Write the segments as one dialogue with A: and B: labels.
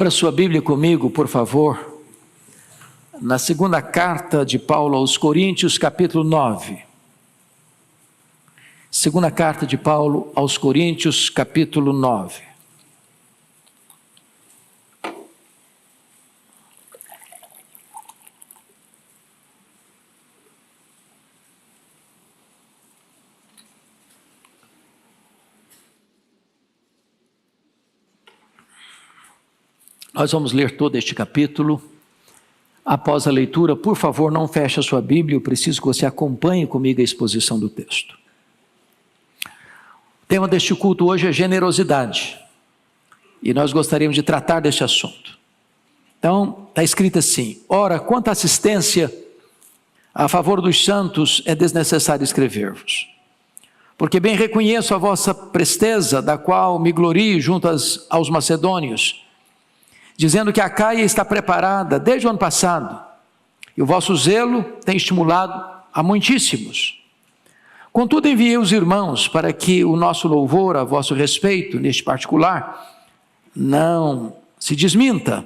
A: Abra sua Bíblia comigo, por favor, na segunda carta de Paulo aos Coríntios, capítulo 9. Segunda carta de Paulo aos Coríntios, capítulo 9. Nós vamos ler todo este capítulo. Após a leitura, por favor, não feche a sua Bíblia, eu preciso que você acompanhe comigo a exposição do texto. O tema deste culto hoje é generosidade, e nós gostaríamos de tratar deste assunto. Então, está escrito assim: ora, quanto à assistência a favor dos santos, é desnecessário escrever-vos, porque bem reconheço a vossa presteza, da qual me glorio junto aos macedônios, dizendo que a Acaia está preparada desde o ano passado, e o vosso zelo tem estimulado a muitíssimos. Contudo, enviei os irmãos para que o nosso louvor a vosso respeito, neste particular, não se desminta,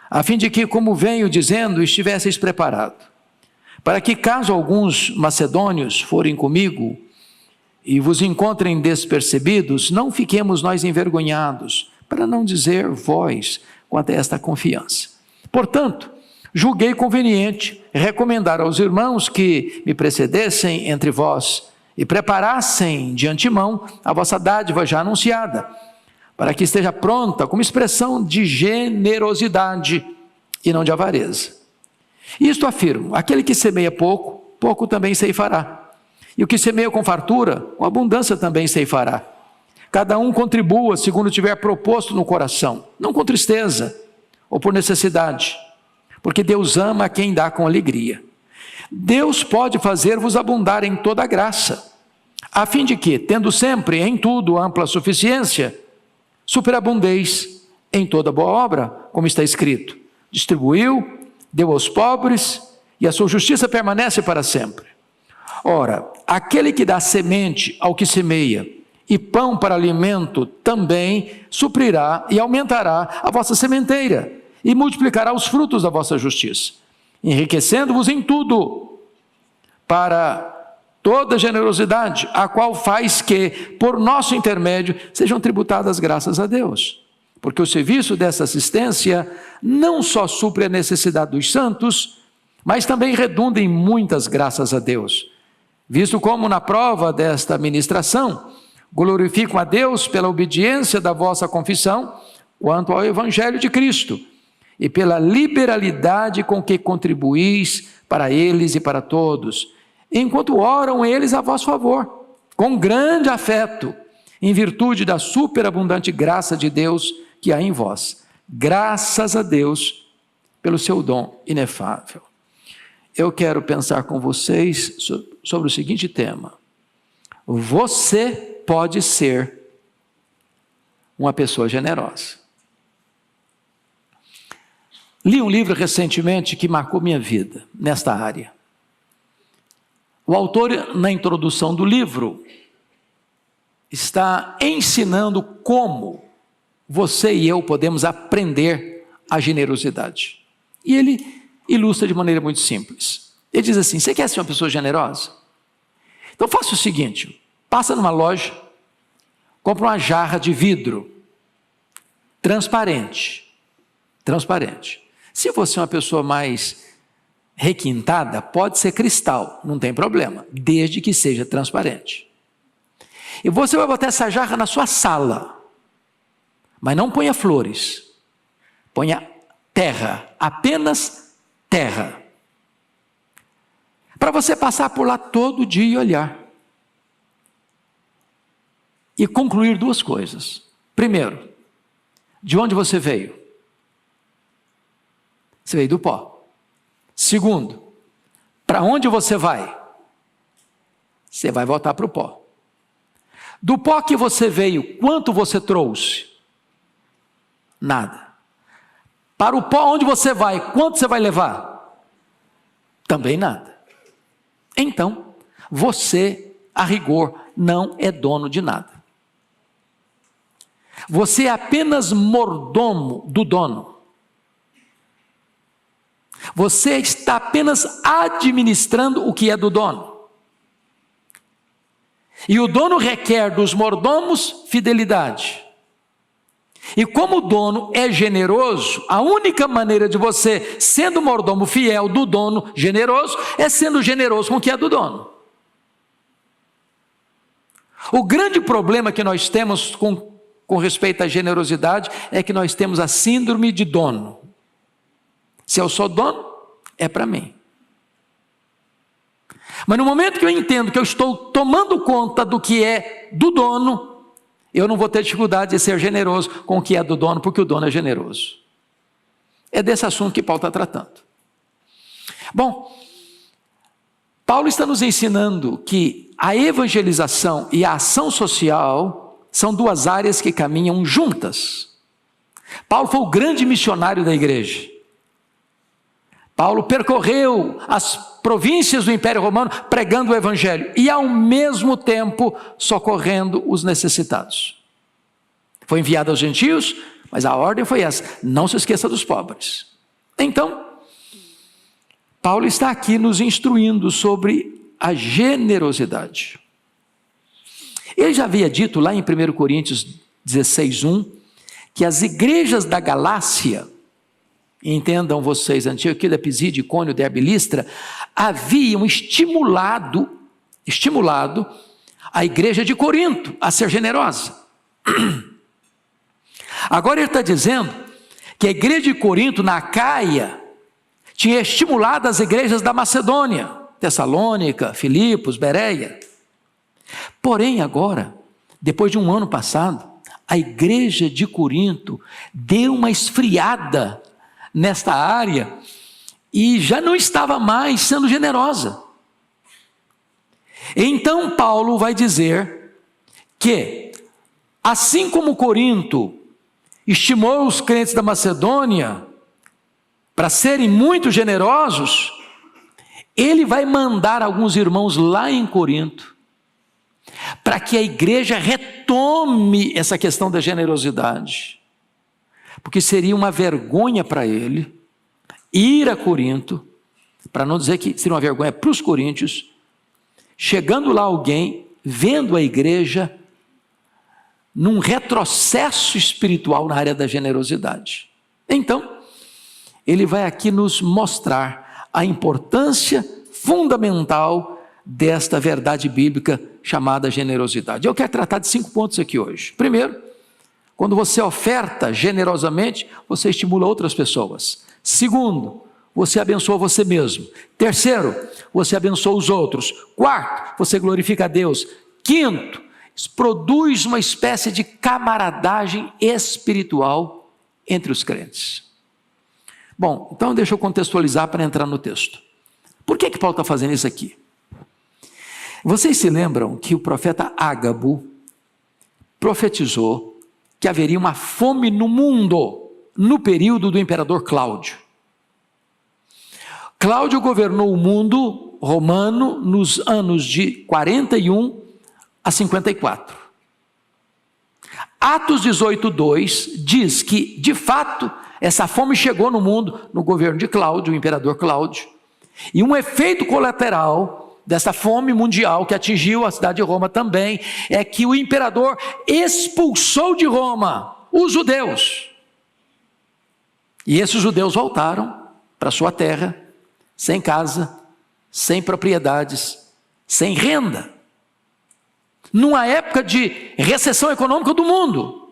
A: a fim de que, como venho dizendo, estivesseis preparados, para que, caso alguns macedônios forem comigo e vos encontrem despercebidos, não fiquemos nós envergonhados, para não dizer vós quanto a esta confiança. Portanto, julguei conveniente recomendar aos irmãos que me precedessem entre vós e preparassem de antemão a vossa dádiva já anunciada, para que esteja pronta como expressão de generosidade e não de avareza. Isto afirmo: aquele que semeia pouco, pouco também ceifará, e o que semeia com fartura, com abundância também ceifará. Cada um contribua segundo tiver proposto no coração, não com tristeza ou por necessidade, porque Deus ama a quem dá com alegria. Deus pode fazer-vos abundar em toda a graça, a fim de que, tendo sempre em tudo ampla suficiência, superabundeis em toda boa obra, como está escrito: distribuiu, deu aos pobres, e a sua justiça permanece para sempre. Ora, aquele que dá semente ao que semeia, e pão para alimento também suprirá e aumentará a vossa sementeira, e multiplicará os frutos da vossa justiça, enriquecendo-vos em tudo, para toda generosidade, a qual faz que, por nosso intermédio, sejam tributadas graças a Deus. Porque o serviço dessa assistência não só supre a necessidade dos santos, mas também redunda em muitas graças a Deus, visto como na prova desta ministração glorificam a Deus pela obediência da vossa confissão quanto ao Evangelho de Cristo e pela liberalidade com que contribuís para eles e para todos, enquanto oram eles a vosso favor, com grande afeto, em virtude da superabundante graça de Deus que há em vós. Graças a Deus pelo seu dom inefável. Eu quero pensar com vocês sobre o seguinte tema: você pode ser uma pessoa generosa. Li um livro recentemente que marcou minha vida nesta área. O autor, na introdução do livro, está ensinando como você e eu podemos aprender a generosidade. E ele ilustra de maneira muito simples. Ele diz assim: você quer ser uma pessoa generosa? Então faça o seguinte: passa numa loja, compra uma jarra de vidro, transparente. Se você é uma pessoa mais requintada, pode ser cristal, não tem problema, desde que seja transparente. E você vai botar essa jarra na sua sala, mas não ponha flores, ponha terra, apenas terra, para você passar por lá todo dia e olhar. E concluir duas coisas. Primeiro, de onde você veio? Você veio do pó. Segundo, para onde você vai? Você vai voltar para o pó. Do pó que você veio, quanto você trouxe? Nada. Para o pó onde você vai, quanto você vai levar? Também nada. Então, você, a rigor, não é dono de nada. Você é apenas mordomo do dono. Você está apenas administrando o que é do dono. E o dono requer dos mordomos fidelidade. E como o dono é generoso, a única maneira de você, sendo mordomo fiel do dono generoso, é sendo generoso com o que é do dono. O grande problema que nós temos com respeito à generosidade é que nós temos a síndrome de dono. Se eu sou dono, é para mim. Mas no momento que eu entendo que eu estou tomando conta do que é do dono, eu não vou ter dificuldade de ser generoso com o que é do dono, porque o dono é generoso. É desse assunto que Paulo está tratando. Bom, Paulo está nos ensinando que a evangelização e a ação social são duas áreas que caminham juntas. Paulo foi o grande missionário da igreja. Paulo percorreu as províncias do Império Romano pregando o Evangelho e ao mesmo tempo socorrendo os necessitados. Foi enviado aos gentios, mas a ordem foi essa: não se esqueça dos pobres. Então, Paulo está aqui nos instruindo sobre a generosidade. Ele já havia dito lá em 1 Coríntios 16:1 que as igrejas da Galácia, entendam vocês, Antioquia, Pisídia, Icônio, Derbe e Listra, haviam estimulado a igreja de Corinto a ser generosa. Agora ele está dizendo que a igreja de Corinto, na Acaia, tinha estimulado as igrejas da Macedônia, Tessalônica, Filipos, Bereia. Porém agora, depois de um ano passado, a igreja de Corinto deu uma esfriada nesta área e já não estava mais sendo generosa. Então Paulo vai dizer que, assim como Corinto estimou os crentes da Macedônia para serem muito generosos, ele vai mandar alguns irmãos lá em Corinto para que a igreja retome essa questão da generosidade. Porque seria uma vergonha para ele ir a Corinto, para não dizer que seria uma vergonha para os coríntios, chegando lá alguém, vendo a igreja num retrocesso espiritual na área da generosidade. Então, ele vai aqui nos mostrar a importância fundamental desta verdade bíblica chamada generosidade. Eu quero tratar de 5 pontos aqui hoje. Primeiro, quando você oferta generosamente, você estimula outras pessoas. Segundo, você abençoa você mesmo. Terceiro, você abençoa os outros. Quarto, você glorifica a Deus. Quinto, isso produz uma espécie de camaradagem espiritual entre os crentes. Bom, então deixa eu contextualizar para entrar no texto. Por que Paulo está fazendo isso aqui? Vocês se lembram que o profeta Ágabo profetizou que haveria uma fome no mundo no período do imperador Cláudio. Cláudio governou o mundo romano nos anos de 41 a 54. Atos 18:2 diz que, de fato, essa fome chegou no mundo no governo de Cláudio, o imperador Cláudio, e um efeito colateral dessa fome mundial que atingiu a cidade de Roma também é que o imperador expulsou de Roma os judeus. E esses judeus voltaram para sua terra, sem casa, sem propriedades, sem renda. Numa época de recessão econômica do mundo.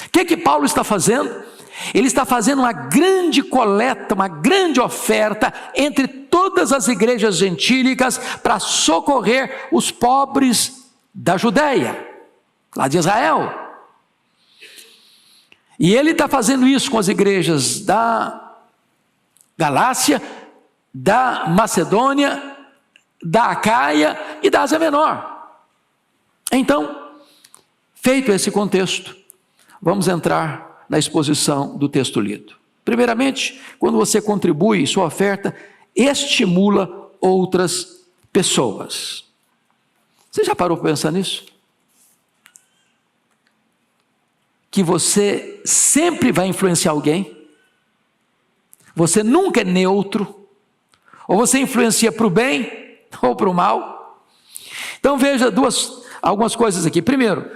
A: O que Paulo está fazendo? Ele está fazendo uma grande coleta, uma grande oferta entre todas as igrejas gentílicas para socorrer os pobres da Judéia, lá de Israel. E ele está fazendo isso com as igrejas da Galácia, da Macedônia, da Acaia e da Ásia Menor. Então, feito esse contexto, vamos entrar na exposição do texto lido. Primeiramente, quando você contribui, sua oferta estimula outras pessoas. Você já parou para pensar nisso? que você sempre vai influenciar alguém, você nunca é neutro, ou você influencia para o bem ou para o mal. Então veja algumas coisas aqui. Primeiro,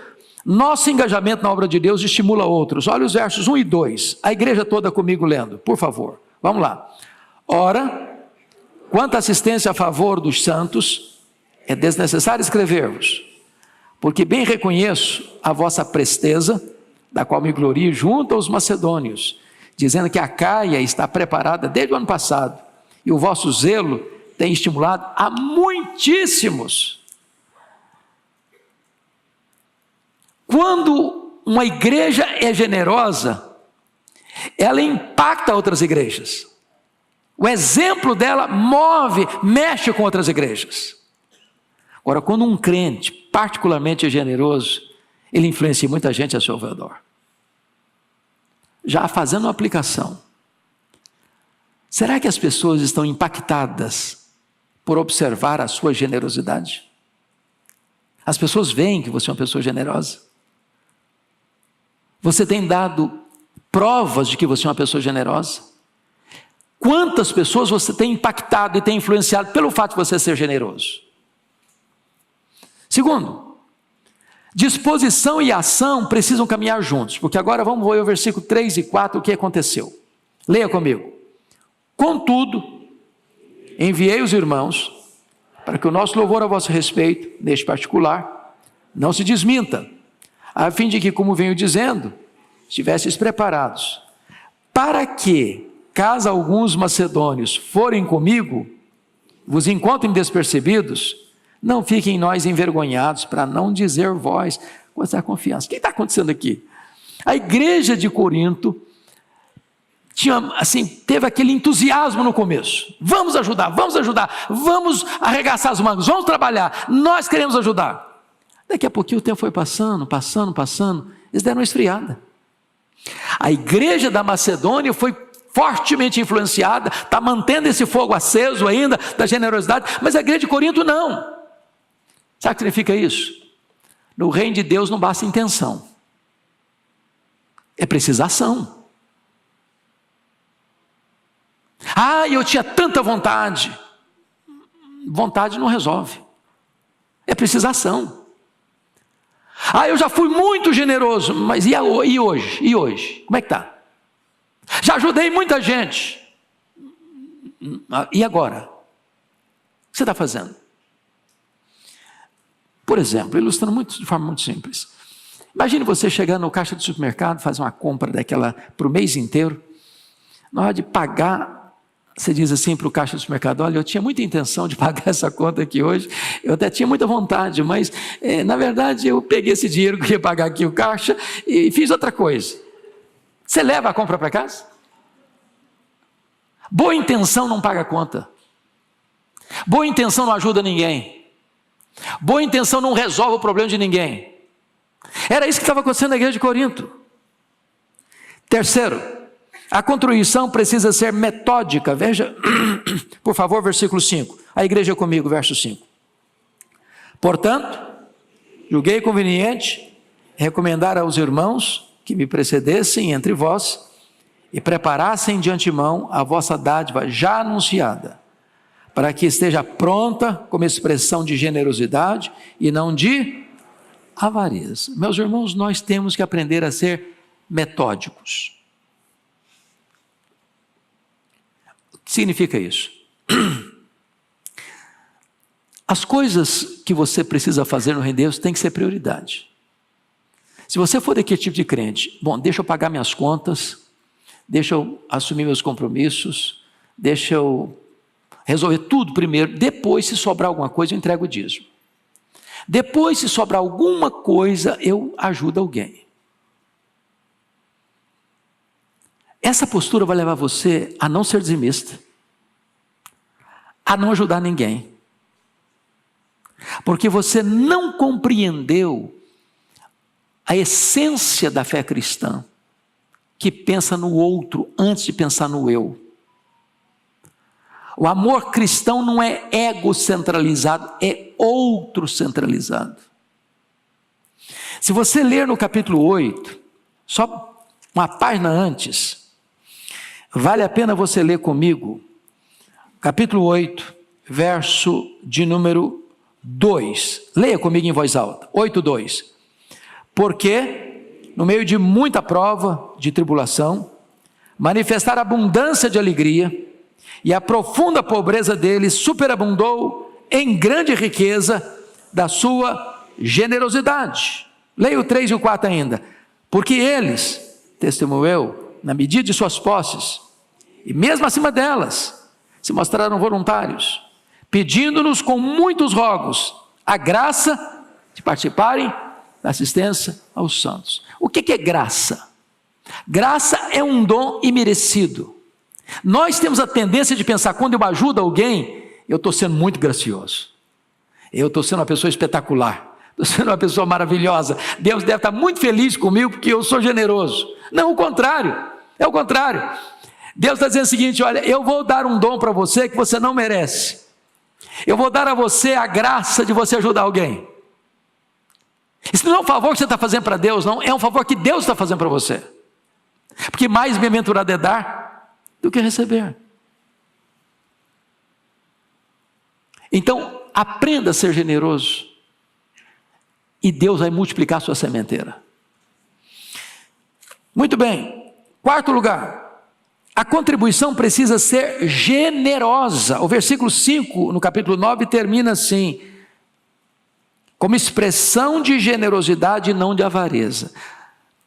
A: nosso engajamento na obra de Deus estimula outros. Olha os versos 1 e 2, a igreja toda comigo lendo, por favor. Vamos lá. Ora, quanto à assistência a favor dos santos, é desnecessário escrever-vos, porque bem reconheço a vossa presteza, da qual me glorio junto aos macedônios, dizendo que a Caia está preparada desde o ano passado, e o vosso zelo tem estimulado a muitíssimos. Quando uma igreja é generosa, ela impacta outras igrejas. O exemplo dela mexe com outras igrejas. Agora, quando um crente particularmente é generoso, ele influencia muita gente a seu redor. Já fazendo uma aplicação, será que as pessoas estão impactadas por observar a sua generosidade? As pessoas veem que você é uma pessoa generosa? Você tem dado provas de que você é uma pessoa generosa? Quantas pessoas você tem impactado e tem influenciado pelo fato de você ser generoso? Segundo, disposição e ação precisam caminhar juntos, porque agora vamos ver o versículo 3 e 4, o que aconteceu. Leia comigo. Contudo, enviei os irmãos, para que o nosso louvor a vosso respeito, neste particular, não se desminta, a fim de que, como venho dizendo, estivesseis preparados, para que, caso alguns macedônios forem comigo, vos encontrem despercebidos, não fiquem nós envergonhados, para não dizer vós com essa confiança. O que está acontecendo aqui? A igreja de Corinto teve aquele entusiasmo no começo. Vamos ajudar, vamos arregaçar as mangas, vamos trabalhar, nós queremos ajudar. Daqui a pouquinho o tempo foi passando, eles deram uma esfriada. A igreja da Macedônia foi fortemente influenciada, está mantendo esse fogo aceso ainda, da generosidade, mas a igreja de Corinto não. Sabe o que significa isso? No reino de Deus não basta intenção, é preciso ação. Eu tinha tanta vontade. Vontade não resolve, é preciso ação. Eu já fui muito generoso, mas e hoje? E hoje? Como é que está? Já ajudei muita gente. E agora? O que você está fazendo? Por exemplo, ilustrando de forma muito simples. Imagine você chegar no caixa do supermercado, fazer uma compra daquela para o mês inteiro. Na hora de pagar, você diz assim para o caixa do supermercado: olha, eu tinha muita intenção de pagar essa conta aqui hoje, eu até tinha muita vontade, mas na verdade eu peguei esse dinheiro que ia pagar aqui o caixa e fiz outra coisa. Você leva a compra para casa? Boa intenção não paga conta. Boa intenção não ajuda ninguém. Boa intenção não resolve o problema de ninguém. Era isso que estava acontecendo na igreja de Corinto. Terceiro, a contribuição precisa ser metódica. Veja, por favor, versículo 5. A igreja comigo, verso 5. Portanto, julguei conveniente recomendar aos irmãos que me precedessem entre vós e preparassem de antemão a vossa dádiva já anunciada, para que esteja pronta como expressão de generosidade e não de avareza. Meus irmãos, nós temos que aprender a ser metódicos. O que significa isso? As coisas que você precisa fazer no reino de Deus têm que ser prioridade. Se você for daquele tipo de crente, deixa eu pagar minhas contas, deixa eu assumir meus compromissos, deixa eu resolver tudo primeiro, depois, se sobrar alguma coisa, eu entrego o dízimo. Depois, se sobrar alguma coisa, eu ajudo alguém. Essa postura vai levar você a não ser dizimista, a não ajudar ninguém, porque você não compreendeu a essência da fé cristã, que pensa no outro antes de pensar no eu. O amor cristão não é egocentralizado, é outro centralizado. Se você ler no capítulo 8, Só uma página antes, vale a pena você ler comigo, capítulo 8, verso de número 2. Leia comigo em voz alta, 8:2. Porque, no meio de muita prova, de tribulação, manifestar abundância de alegria, e a profunda pobreza deles superabundou em grande riqueza da sua generosidade. Leia o 3 e o 4 ainda. Porque eles, testemunho eu, na medida de suas posses, e mesmo acima delas, se mostraram voluntários, pedindo-nos com muitos rogos a graça de participarem da assistência aos santos. O que é graça? Graça é um dom imerecido. Nós temos a tendência de pensar, quando eu ajudo alguém, eu estou sendo muito gracioso, eu estou sendo uma pessoa espetacular, estou sendo uma pessoa maravilhosa, Deus deve estar muito feliz comigo porque eu sou generoso. Não, o contrário, é o contrário. Deus está dizendo o seguinte: olha, eu vou dar um dom para você que você não merece, eu vou dar a você a graça de você ajudar alguém. Isso não é um favor que você está fazendo para Deus, não, é um favor que Deus está fazendo para você, porque mais bem-aventurado é dar do que receber. Então, aprenda a ser generoso, e Deus vai multiplicar a sua sementeira. Muito bem, quarto lugar, a contribuição precisa ser generosa. O versículo 5, no capítulo 9, termina assim: como expressão de generosidade e não de avareza.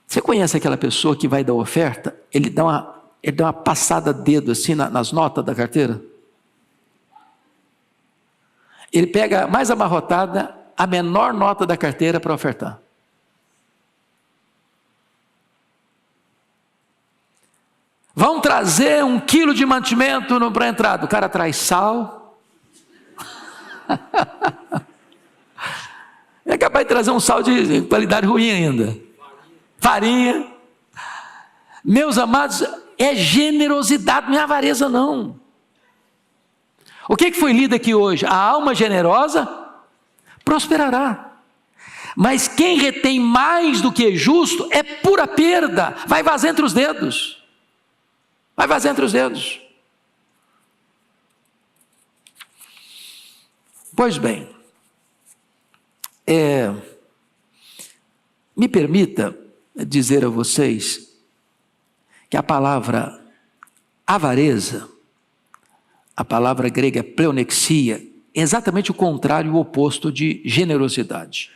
A: Você conhece aquela pessoa que vai dar oferta, ele dá uma passada dedo assim nas notas da carteira? Ele pega mais amarrotada a menor nota da carteira para ofertar. Vão trazer 1 quilo de mantimento para a entrada. O cara traz sal. É capaz de trazer um sal de qualidade ruim ainda. Farinha. Meus amados, é generosidade, não é avareza não. O que foi lido aqui hoje? A alma generosa prosperará. Mas quem retém mais do que é justo é pura perda. Vai vazar entre os dedos. Vai vazar entre os dedos. Pois bem, me permita dizer a vocês que a palavra avareza, a palavra grega pleonexia, é exatamente o contrário, o oposto de generosidade.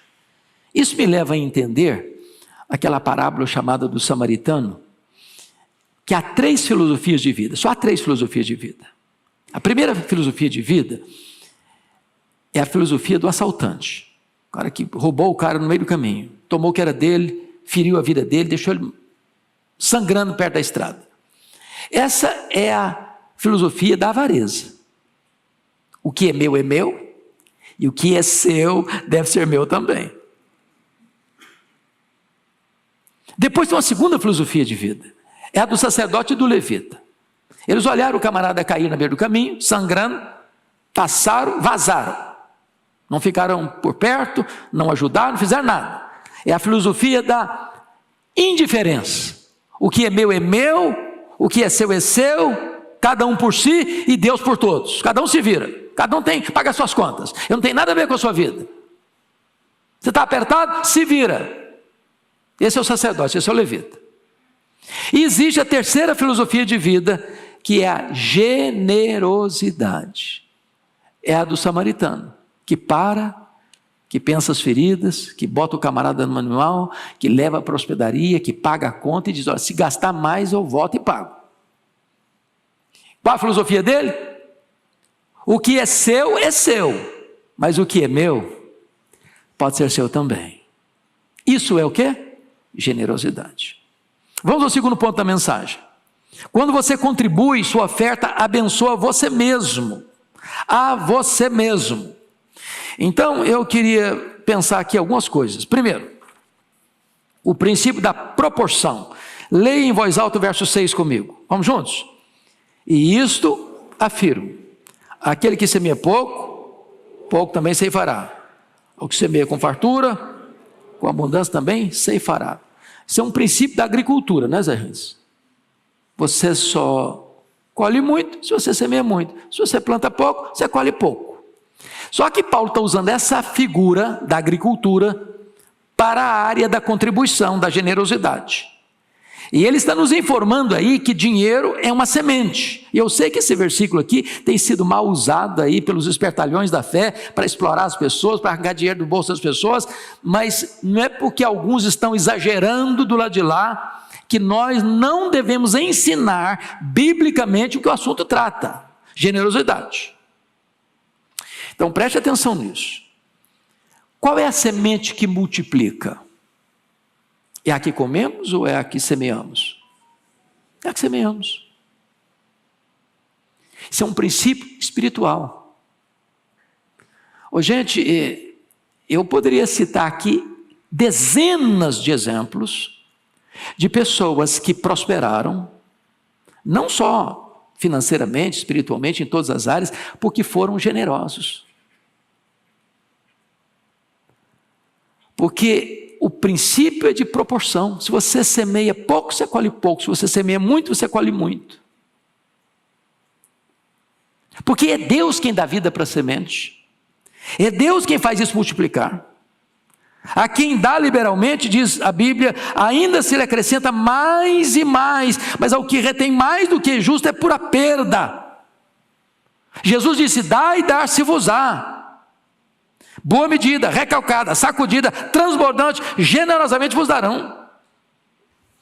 A: Isso me leva a entender aquela parábola chamada do samaritano, que há 3 filosofias de vida, só há 3 filosofias de vida. A primeira filosofia de vida é a filosofia do assaltante, o cara que roubou o cara no meio do caminho, tomou o que era dele, feriu a vida dele, deixou ele sangrando perto da estrada. Essa é a filosofia da avareza. O que é meu, e o que é seu deve ser meu também. Depois tem uma segunda filosofia de vida, é a do sacerdote e do levita. Eles olharam o camarada cair na beira do caminho, sangrando, passaram, vazaram. Não ficaram por perto, não ajudaram, não fizeram nada. É a filosofia da indiferença. O que é meu, o que é seu, cada um por si e Deus por todos. Cada um se vira, cada um paga as suas contas. Eu não tenho nada a ver com a sua vida. Você está apertado? Se vira. Esse é o sacerdote, esse é o levita. E existe a terceira filosofia de vida, que é a generosidade. É a do samaritano, que pensa as feridas, que bota o camarada no manual, que leva para a hospedaria, que paga a conta e diz: olha, se gastar mais eu volto e pago. Qual a filosofia dele? O que é seu, mas o que é meu pode ser seu também. Isso é o quê? Generosidade. Vamos ao segundo ponto da mensagem. Quando você contribui, sua oferta abençoa você mesmo. A você mesmo. Então, eu queria pensar aqui algumas coisas. Primeiro, o princípio da proporção. Leia em voz alta o verso 6 comigo. Vamos juntos? E isto afirmo: aquele que semeia pouco, pouco também ceifará. O que semeia com fartura, com abundância também ceifará. Isso é um princípio da agricultura, né, Zé Reis? Você só colhe muito se você semeia muito. Se você planta pouco, você colhe pouco. Só que Paulo está usando essa figura da agricultura para a área da contribuição, da generosidade. E ele está nos informando aí que dinheiro é uma semente. E eu sei que esse versículo aqui tem sido mal usado aí pelos espertalhões da fé para explorar as pessoas, para arrancar dinheiro do bolso das pessoas, mas não é porque alguns estão exagerando do lado de lá que nós não devemos ensinar biblicamente o que o assunto trata: generosidade. Então preste atenção nisso. Qual é a semente que multiplica? É a que comemos ou é a que semeamos? É a que semeamos. Isso é um princípio espiritual. Ô, gente, eu poderia citar aqui dezenas de exemplos de pessoas que prosperaram, não só financeiramente, espiritualmente, em todas as áreas, porque foram generosos. Porque o princípio é de proporção. Se você semeia pouco, você colhe pouco. Se você semeia muito, você colhe muito. Porque é Deus quem dá vida para a semente. É Deus quem faz isso multiplicar. A quem dá liberalmente, diz a Bíblia, ainda se lhe acrescenta mais e mais, mas ao que retém mais do que justo é pura perda. Jesus disse: dá e dar-se-vos-á. Boa medida, recalcada, sacudida, transbordante, generosamente vos darão.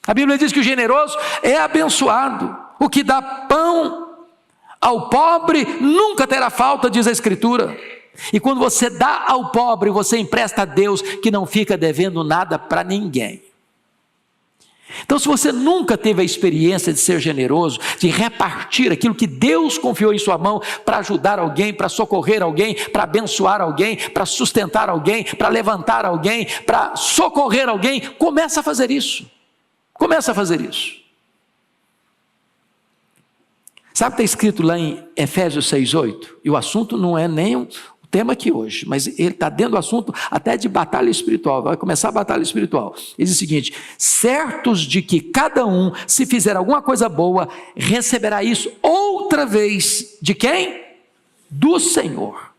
A: A Bíblia diz que o generoso é abençoado. O que dá pão ao pobre nunca terá falta, diz a Escritura. E quando você dá ao pobre, você empresta a Deus, que não fica devendo nada para ninguém. Então, se você nunca teve a experiência de ser generoso, de repartir aquilo que Deus confiou em sua mão para ajudar alguém, para socorrer alguém, para abençoar alguém, para sustentar alguém, para levantar alguém, para socorrer alguém, começa a fazer isso. Começa a fazer isso. Sabe o que está escrito lá em Efésios 6,8? E o assunto não é nem o tema aqui hoje, mas ele está dentro do assunto até de batalha espiritual. Vai começar a batalha espiritual. Ele diz o seguinte: certos de que cada um, se fizer alguma coisa boa, receberá isso outra vez. De quem? Do Senhor.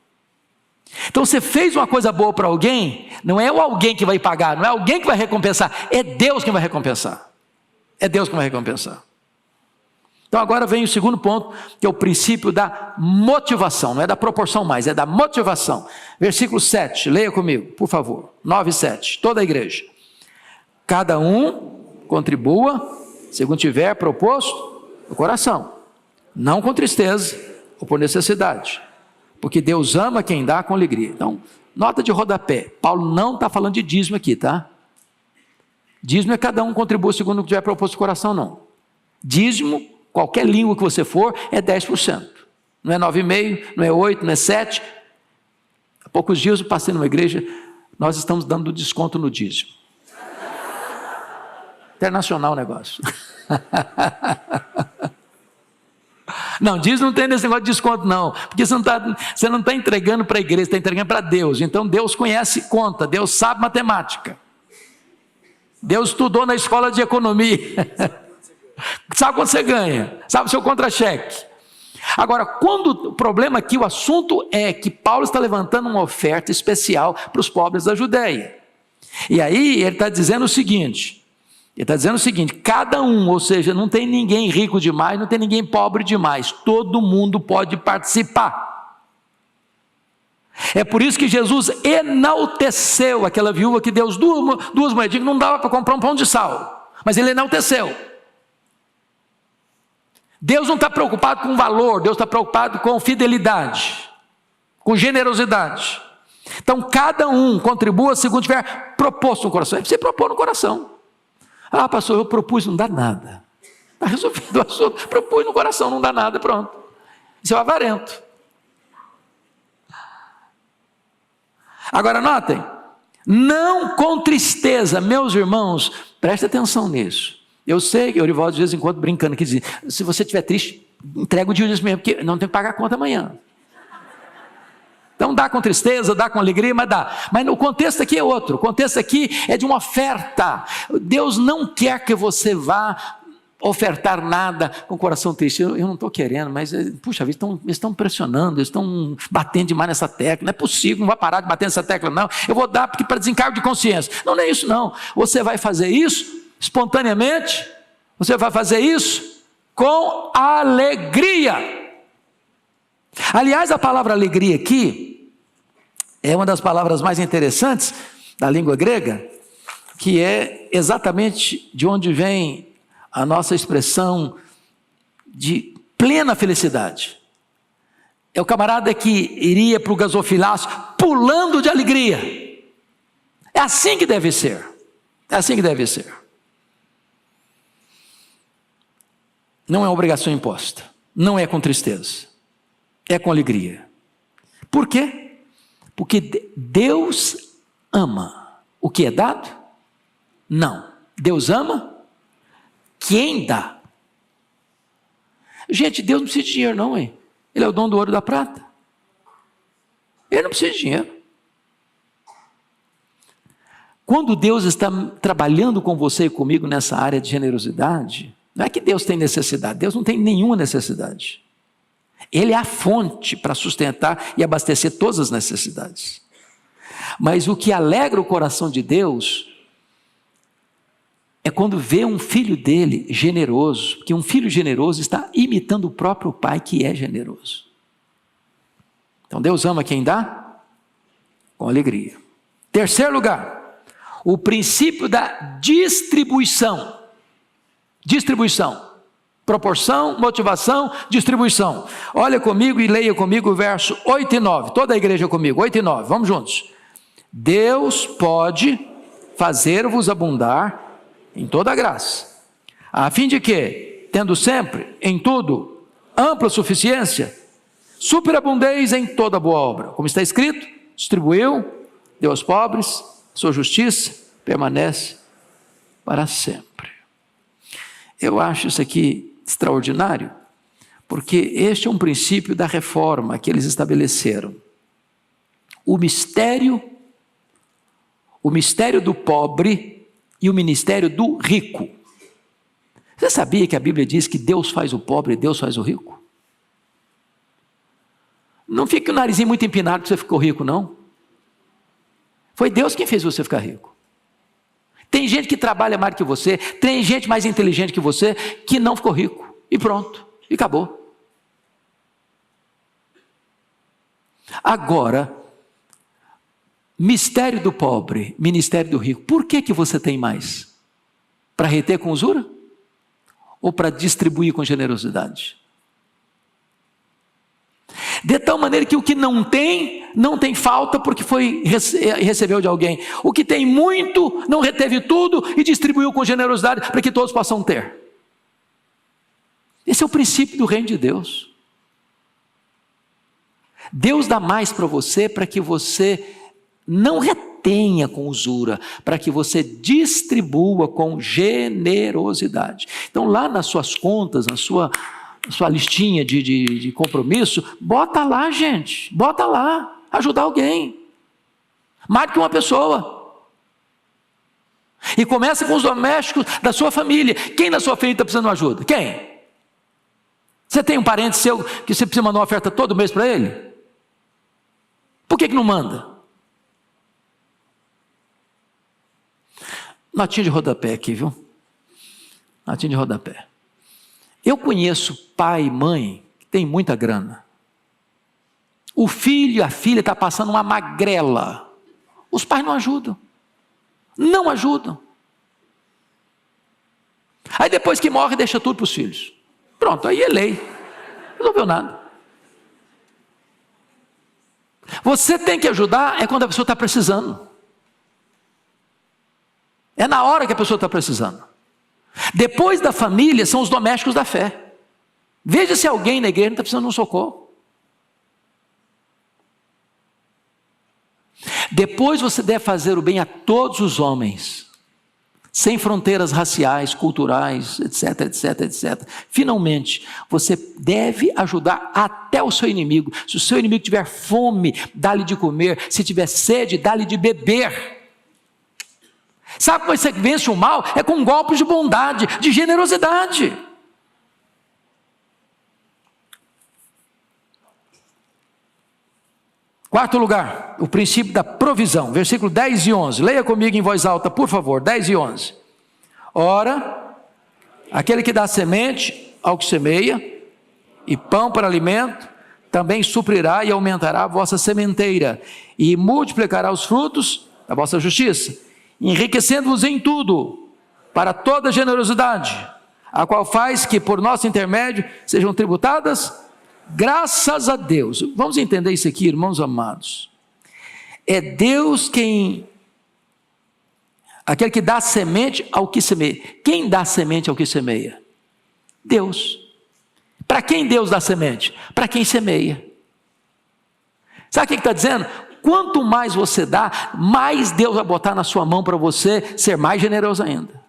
A: Então você fez uma coisa boa para alguém, não é o alguém que vai pagar, não é alguém que vai recompensar, é Deus quem vai recompensar. É Deus que vai recompensar. Então agora vem o segundo ponto, que é o princípio da motivação, não é da proporção mais, é da motivação. Versículo 7, leia comigo, por favor, 9 e 7, toda a igreja. Cada um contribua, segundo tiver proposto no coração, não com tristeza ou por necessidade, porque Deus ama quem dá com alegria. Então, nota de rodapé, Paulo não está falando de dízimo aqui, tá? Dízimo é cada um contribua segundo o que tiver proposto no coração, não. Dízimo, qualquer língua que você for, é 10%. Não é 9,5%, não é 8%, não é 7%. Há poucos dias eu passei numa igreja, nós estamos dando desconto no dízimo. Internacional o negócio. Não, dízimo não tem esse negócio de desconto não, porque você não está entregando para a igreja, você está entregando para Deus. Então Deus conhece conta, Deus sabe matemática. Deus estudou na escola de economia. Sabe quanto você ganha, sabe o seu contra-cheque. Agora, quando o problema aqui, o assunto é que Paulo está levantando uma oferta especial para os pobres da Judéia. E aí ele está dizendo o seguinte, cada um, ou seja, não tem ninguém rico demais, não tem ninguém pobre demais, todo mundo pode participar. É por isso que Jesus enalteceu aquela viúva que deu duas moedinhas, que não dava para comprar um pão de sal, mas ele enalteceu. Deus não está preocupado com valor, Deus está preocupado com fidelidade, com generosidade. Então cada um contribua segundo tiver proposto no coração. Você propôs no coração. Ah, pastor, eu propus, não dá nada. Está resolvido o assunto. Propus no coração, não dá nada, pronto. Isso é o avarento. Agora notem, não com tristeza, meus irmãos, preste atenção nisso. Eu sei que Eurivaldo de vez em quando brincando aqui diz, se você estiver triste, entrega o dízimo mesmo, porque não tem que pagar a conta amanhã. Então dá com tristeza, dá com alegria, mas dá. Mas o contexto aqui é outro. O contexto aqui é de uma oferta. Deus não quer que você vá ofertar nada com o coração triste. Eu não estou querendo, mas, puxa vida, eles estão pressionando, eles estão batendo demais nessa tecla. Não é possível, não vai parar de bater nessa tecla, não. Eu vou dar porque para desencargo de consciência. Não, não é isso, não. Você vai fazer isso espontaneamente. Você vai fazer isso com alegria. Aliás, a palavra alegria aqui é uma das palavras mais interessantes da língua grega, que é exatamente de onde vem a nossa expressão de plena felicidade. É o camarada que iria para o gasofilácio pulando de alegria. É assim que deve ser. É assim que deve ser. Não é obrigação imposta. Não é com tristeza. É com alegria. Por quê? Porque Deus ama o que é dado? Não. Deus ama quem dá. Gente, Deus não precisa de dinheiro não, hein? Ele é o dono do ouro e da prata. Ele não precisa de dinheiro. Quando Deus está trabalhando com você e comigo nessa área de generosidade, não é que Deus tem necessidade, Deus não tem nenhuma necessidade. Ele é a fonte para sustentar e abastecer todas as necessidades. Mas o que alegra o coração de Deus é quando vê um filho dele generoso, porque um filho generoso está imitando o próprio pai que é generoso. Então Deus ama quem dá com alegria. Terceiro lugar, o princípio da distribuição. Distribuição. Proporção, motivação, distribuição. Olha comigo e leia comigo o verso 8 e 9. Toda a igreja comigo, 8 e 9. Vamos juntos. Deus pode fazer-vos abundar em toda a graça, a fim de que, tendo sempre, em tudo, ampla suficiência, superabundeis em toda boa obra. Como está escrito, distribuiu, deu aos pobres, sua justiça permanece para sempre. Eu acho isso aqui extraordinário, porque este é um princípio da reforma que eles estabeleceram. O mistério do pobre e o ministério do rico. Você sabia que a Bíblia diz que Deus faz o pobre e Deus faz o rico? Não fique com o narizinho muito empinado que você ficou rico, não. Foi Deus quem fez você ficar rico. Tem gente que trabalha mais que você, tem gente mais inteligente que você, que não ficou rico. E pronto, e acabou. Agora, mistério do pobre, ministério do rico. Por que você tem mais? Para reter com usura? Ou para distribuir com generosidade? De tal maneira que o que não tem falta porque recebeu de alguém. O que tem muito, não reteve tudo e distribuiu com generosidade para que todos possam ter. Esse é o princípio do reino de Deus. Deus dá mais para você para que você não retenha com usura, para que você distribua com generosidade. Então lá nas suas contas, na sua listinha de compromisso, bota lá, gente, bota lá, ajudar alguém, mais do que uma pessoa. E começa com os domésticos da sua família. Quem na sua família está precisando de ajuda? Quem? Você tem um parente seu que você precisa mandar uma oferta todo mês para ele? Por que não manda? Notinha de rodapé aqui, viu? Notinha de rodapé. Eu conheço pai e mãe que tem muita grana. O filho e a filha estão passando uma magrela. Os pais não ajudam. Não ajudam. Aí depois que morre, deixa tudo para os filhos. Pronto, aí é lei. Não resolveu nada. Você tem que ajudar quando a pessoa está precisando. É na hora que a pessoa está precisando. Depois da família, são os domésticos da fé. Veja se alguém na igreja não está precisando de um socorro. Depois você deve fazer o bem a todos os homens, sem fronteiras raciais, culturais, etc, etc, etc. Finalmente, você deve ajudar até o seu inimigo. Se o seu inimigo tiver fome, dá-lhe de comer. Se tiver sede, dá-lhe de beber. Sabe como você vence o mal? É com golpes de bondade, de generosidade. Quarto lugar, o princípio da provisão, versículo 10 e 11, leia comigo em voz alta, por favor, 10 e 11. Ora, aquele que dá semente ao que semeia, e pão para alimento, também suprirá e aumentará a vossa sementeira, e multiplicará os frutos da vossa justiça, enriquecendo-vos em tudo, para toda generosidade, a qual faz que por nosso intermédio sejam tributadas graças a Deus. Vamos entender isso aqui, irmãos amados. É Deus aquele que dá semente ao que semeia. Quem dá semente ao que semeia? Deus. Para quem Deus dá semente? Para quem semeia. Sabe o que está dizendo? Quanto mais você dá, mais Deus vai botar na sua mão para você ser mais generoso ainda.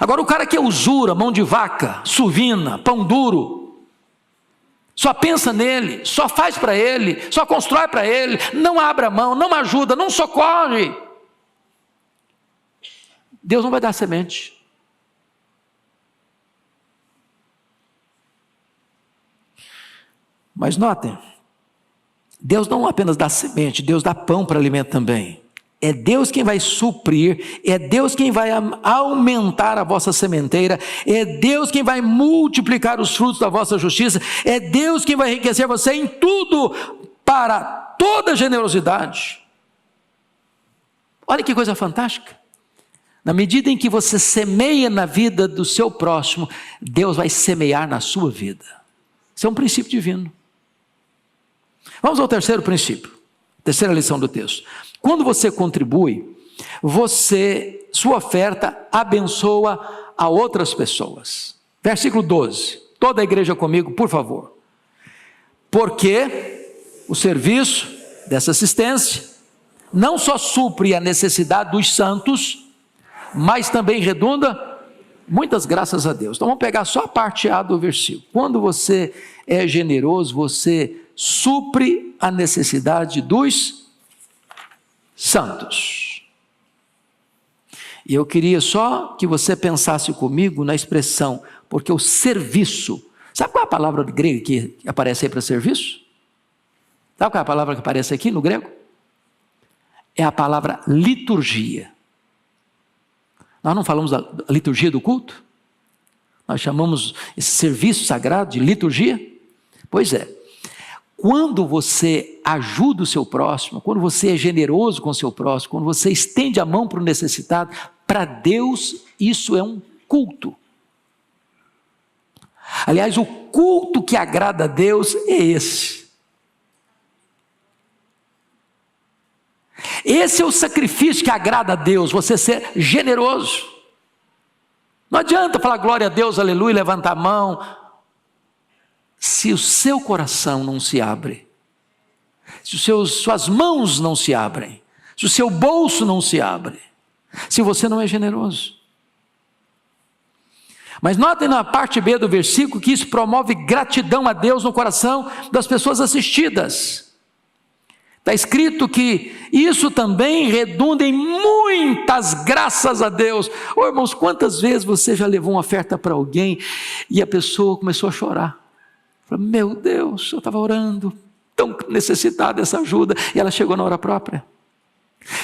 A: Agora o cara que é usura, mão de vaca, suvina, pão duro, só pensa nele, só faz para ele, só constrói para ele, não abre a mão, não ajuda, não socorre, Deus não vai dar semente. Mas notem, Deus não apenas dá semente, Deus dá pão para alimento também. É Deus quem vai suprir, é Deus quem vai aumentar a vossa sementeira, é Deus quem vai multiplicar os frutos da vossa justiça, é Deus quem vai enriquecer você em tudo, para toda generosidade. Olha que coisa fantástica. Na medida em que você semeia na vida do seu próximo, Deus vai semear na sua vida. Isso é um princípio divino. Vamos ao terceiro princípio, terceira lição do texto. Quando você contribui, sua oferta abençoa a outras pessoas. Versículo 12, toda a igreja comigo, por favor. Porque o serviço dessa assistência não só supre a necessidade dos santos, mas também redunda muitas graças a Deus. Então vamos pegar só a parte A do versículo. Quando você é generoso, você supre a necessidade dos santos. E eu queria só que você pensasse comigo na expressão, porque o serviço, sabe qual é a palavra grega que aparece aí para serviço? Sabe qual é a palavra que aparece aqui no grego? É a palavra liturgia. Nós não falamos da liturgia do culto? Nós chamamos esse serviço sagrado de liturgia? Pois é. Quando você ajuda o seu próximo, quando você é generoso com o seu próximo, quando você estende a mão para o necessitado, para Deus isso é um culto. Aliás, o culto que agrada a Deus é esse. Esse é o sacrifício que agrada a Deus, você ser generoso. Não adianta falar glória a Deus, aleluia, levantar a mão, se o seu coração não se abre, se suas mãos não se abrem, se o seu bolso não se abre, se você não é generoso. Mas notem na parte B do versículo que isso promove gratidão a Deus no coração das pessoas assistidas. Está escrito que isso também redunda em muitas graças a Deus. Ô irmãos, quantas vezes você já levou uma oferta para alguém e a pessoa começou a chorar? Falei, meu Deus, eu estava orando, tão necessitado dessa ajuda, e ela chegou na hora própria.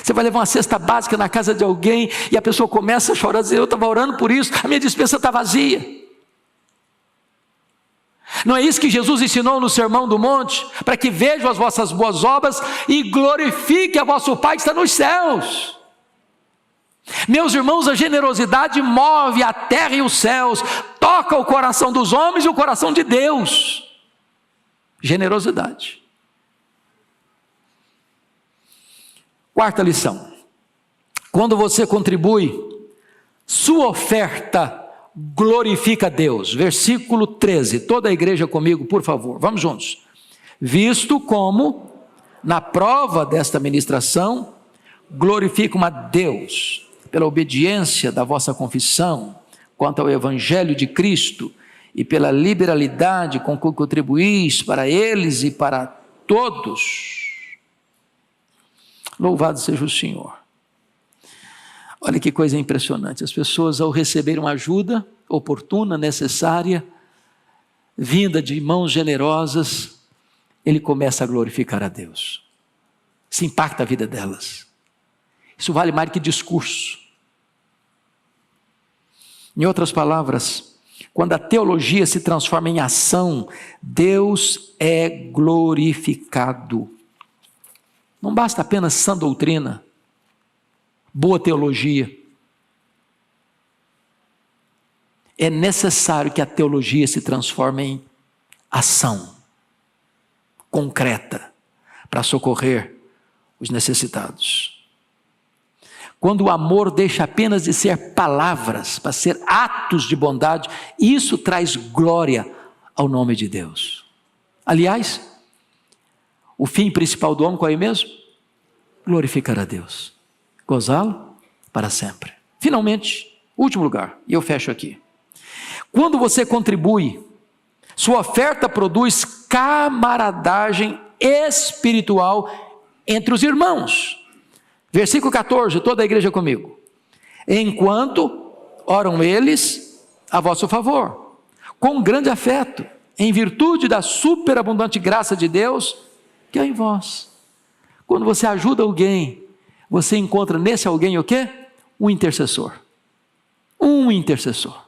A: Você vai levar uma cesta básica na casa de alguém e a pessoa começa a chorar, dizer, eu estava orando por isso, a minha despensa está vazia. Não é isso que Jesus ensinou no Sermão do Monte? Para que vejam as vossas boas obras e glorifique a vosso Pai que está nos céus. Meus irmãos, a generosidade move a terra e os céus, toca o coração dos homens e o coração de Deus. Generosidade. Quarta lição. Quando você contribui, sua oferta glorifica a Deus. Versículo 13, toda a igreja comigo, por favor, vamos juntos. Visto como, na prova desta ministração, glorificam a Deus, pela obediência da vossa confissão quanto ao Evangelho de Cristo e pela liberalidade com que contribuís para eles e para todos. Louvado seja o Senhor. Olha que coisa impressionante, as pessoas ao receberem uma ajuda oportuna, necessária, vinda de mãos generosas, ele começa a glorificar a Deus. Isso impacta a vida delas. Isso vale mais que discurso. Em outras palavras, quando a teologia se transforma em ação, Deus é glorificado. Não basta apenas sã doutrina, boa teologia. É necessário que a teologia se transforme em ação concreta para socorrer os necessitados. Quando o amor deixa apenas de ser palavras para ser atos de bondade, isso traz glória ao nome de Deus. Aliás, o fim principal do homem qual é mesmo? Glorificar a Deus, gozá-lo para sempre. Finalmente, último lugar, e eu fecho aqui. Quando você contribui, sua oferta produz camaradagem espiritual entre os irmãos. Versículo 14, toda a igreja comigo. Enquanto oram eles a vosso favor, com grande afeto, em virtude da superabundante graça de Deus que é em vós. Quando você ajuda alguém, você encontra nesse alguém o quê? Um intercessor. Um intercessor.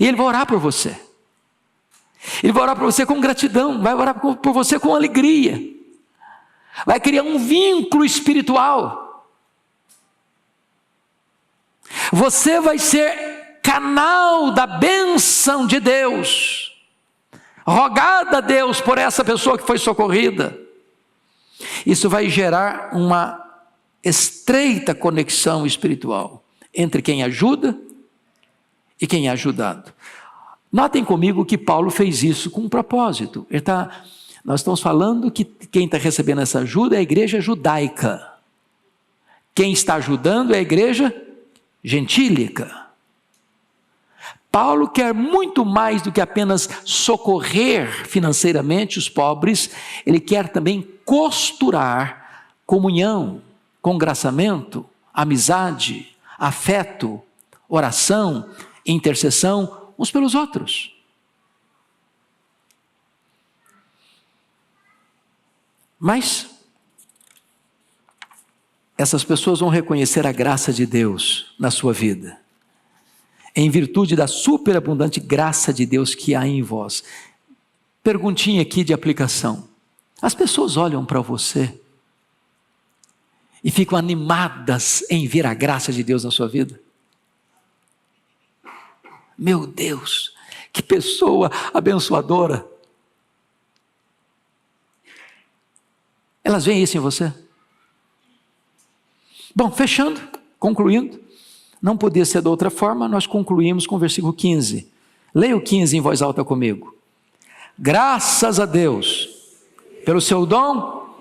A: E ele vai orar por você. Ele vai orar por você com gratidão, vai orar por você com alegria. Vai criar um vínculo espiritual. Você vai ser canal da bênção de Deus. Rogada a Deus por essa pessoa que foi socorrida. Isso vai gerar uma estreita conexão espiritual entre quem ajuda e quem é ajudado. Notem comigo que Paulo fez isso com um propósito. Nós estamos falando que quem está recebendo essa ajuda é a igreja judaica. Quem está ajudando é a igreja gentílica. Paulo quer muito mais do que apenas socorrer financeiramente os pobres, ele quer também costurar comunhão, congraçamento, amizade, afeto, oração, intercessão uns pelos outros. Mas essas pessoas vão reconhecer a graça de Deus na sua vida, em virtude da superabundante graça de Deus que há em vós. Perguntinha aqui de aplicação. As pessoas olham para você e ficam animadas em ver a graça de Deus na sua vida? Meu Deus, que pessoa abençoadora. Elas veem isso em você? Bom, fechando, concluindo, não podia ser de outra forma, nós concluímos com o versículo 15. Leia o 15 em voz alta comigo. Graças a Deus, pelo seu dom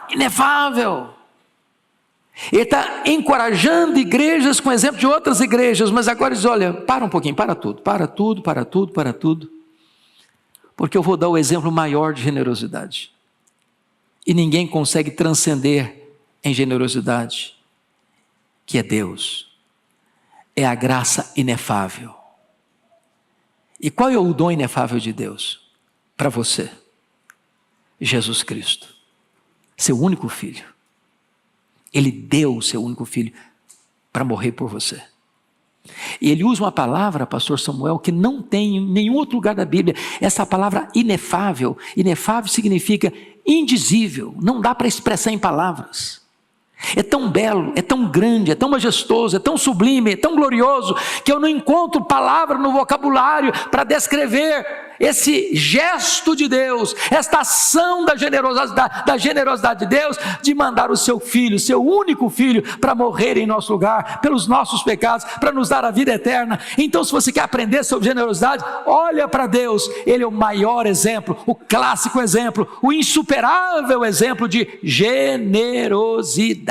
A: inefável. Ele está encorajando igrejas com exemplo de outras igrejas, mas agora diz, olha, para um pouquinho, para tudo, porque eu vou dar o exemplo maior de generosidade. E ninguém consegue transcender em generosidade, que é Deus. É a graça inefável. E qual é o dom inefável de Deus para você? Jesus Cristo, seu único filho. Ele deu o seu único filho para morrer por você. E ele usa uma palavra, pastor Samuel, que não tem em nenhum outro lugar da Bíblia. Essa palavra inefável. Inefável significa indizível, não dá para expressar em palavras. É tão belo, é tão grande, é tão majestoso, é tão sublime, é tão glorioso, que eu não encontro palavra no vocabulário para descrever esse gesto de Deus, esta ação da generosidade de Deus, de mandar o seu filho, seu único filho, para morrer em nosso lugar, pelos nossos pecados, para nos dar a vida eterna. Então, se você quer aprender sobre generosidade, olha para Deus. Ele é o maior exemplo, o clássico exemplo, o insuperável exemplo de generosidade.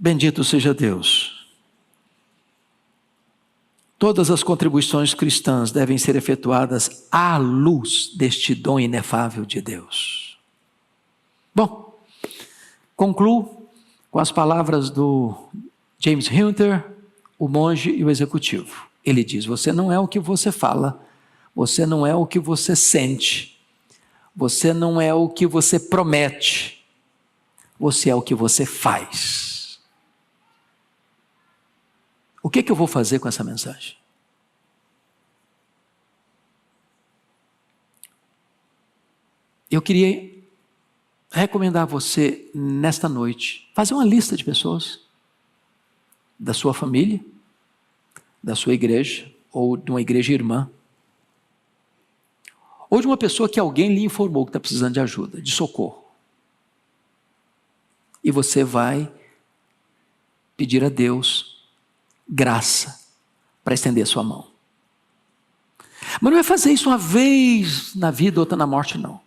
A: Bendito seja Deus. Todas as contribuições cristãs devem ser efetuadas à luz deste dom inefável de Deus. Bom, concluo com as palavras do James Hunter, o monge e o executivo. Ele diz: você não é o que você fala, você não é o que você sente, você não é o que você promete, você é o que você faz. O que eu vou fazer com essa mensagem? Eu queria recomendar a você, nesta noite, fazer uma lista de pessoas da sua família, da sua igreja, ou de uma igreja irmã, ou de uma pessoa que alguém lhe informou que está precisando de ajuda, de socorro. E você vai pedir a Deus graça para estender a sua mão. Mas não é fazer isso uma vez na vida, outra na morte, não.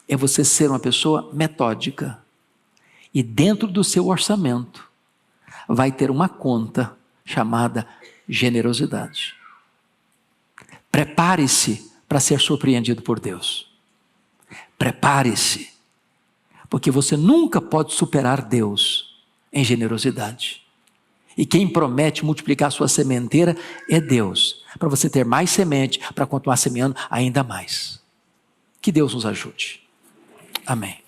A: É você ser uma pessoa metódica. E dentro do seu orçamento vai ter uma conta chamada generosidade. Prepare-se para ser surpreendido por Deus. Prepare-se, porque você nunca pode superar Deus em generosidade. E quem promete multiplicar a sua sementeira é Deus, para você ter mais semente, para continuar semeando ainda mais. Que Deus nos ajude. Amém.